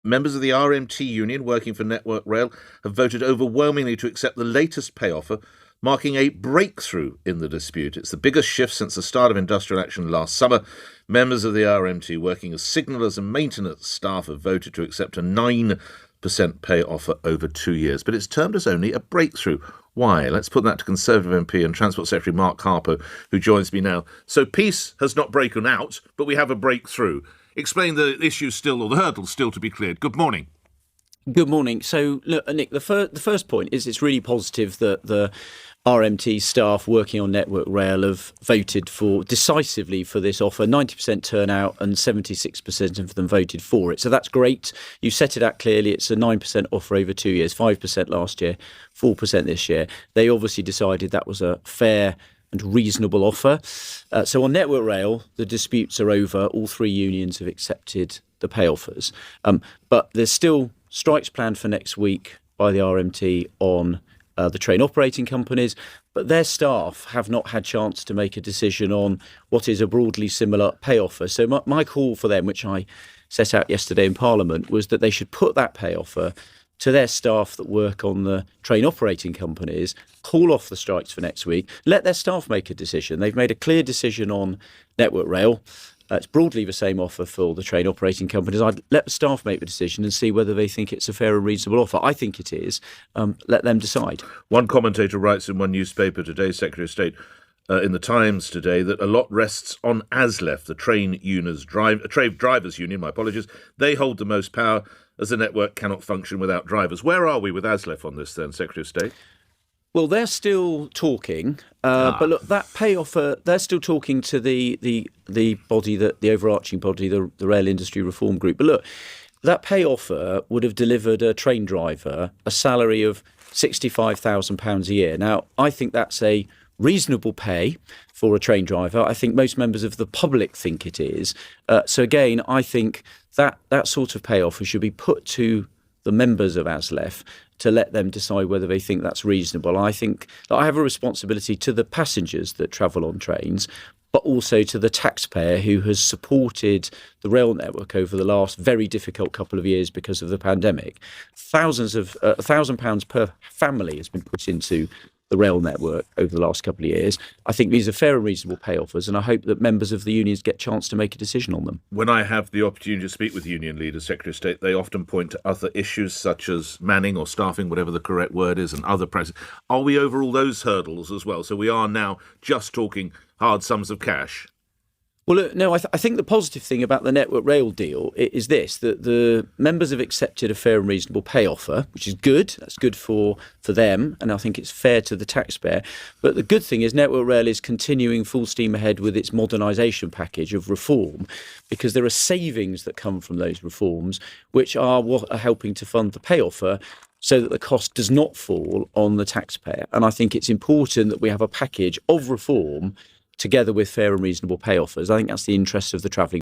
Members of the RMT union working for Network Rail have voted overwhelmingly to accept the latest pay offer, marking a breakthrough in the dispute. It's the biggest shift since the start of industrial action last summer. Members of the RMT working as signallers and maintenance staff have voted to accept a 9% pay offer over 2 years. But it's termed as only a breakthrough. Why? Let's put that to Conservative MP and Transport Secretary Mark Harper, who joins me now. So peace has not broken out, but we have a breakthrough. Explain the issues still, or the hurdles still to be cleared. Good morning. Good morning. So, look, Nick, the first point is it's really positive that the RMT staff working on Network Rail have voted decisively for this offer. 90% turnout and 76% of them voted for it. So that's great. You set it out clearly. It's a 9% offer over 2 years, 5% last year, 4% this year. They obviously decided that was a fair and reasonable offer. So on Network Rail, the disputes are over. All three unions have accepted the pay offers. But there's still strikes planned for next week by the RMT on the train operating companies, but their staff have not had chance to make a decision on what is a broadly similar pay offer. So my call for them, which I set out yesterday in Parliament, was that they should put that pay offer to their staff that work on the train operating companies, call off the strikes for next week, let their staff make a decision. They've made a clear decision on Network Rail. It's broadly the same offer for the train operating companies. I'd let the staff make the decision and see whether they think it's a fair and reasonable offer. I think it is. Let them decide. One commentator writes in one newspaper today, Secretary of State, in the Times today, that a lot rests on ASLEF, the train drivers union, my apologies. They hold the most power as the network cannot function without drivers. Where are we with ASLEF on this then, Secretary of State? Well, they're still talking, but look, that pay offer, they're still talking to the body, the overarching body, the Rail Industry Reform Group. But look, that pay offer would have delivered a train driver a salary of £65,000 a year. Now, I think that's a reasonable pay for a train driver. I think most members of the public think it is. So again, I think that sort of pay offer should be put to the members of ASLEF to let them decide whether they think that's reasonable. I think that I have a responsibility to the passengers that travel on trains, but also to the taxpayer who has supported the rail network over the last very difficult couple of years because of the pandemic. £1,000 per family has been put into the rail network over the last couple of years. I think these are fair and reasonable pay offers, and I hope that members of the unions get a chance to make a decision on them. When I have the opportunity to speak with union leaders, Secretary of State, they often point to other issues such as manning or staffing, whatever the correct word is, and other pressures. Are we over all those hurdles as well? So we are now just talking hard sums of cash? Well, look, no, I think the positive thing about the Network Rail deal is this, that the members have accepted a fair and reasonable pay offer, which is good. That's good for them, and I think it's fair to the taxpayer. But the good thing is Network Rail is continuing full steam ahead with its modernisation package of reform, because there are savings that come from those reforms, which are what are helping to fund the pay offer, so that the cost does not fall on the taxpayer. And I think it's important that we have a package of reform together with fair and reasonable pay offers. I think that's the interest of the travelling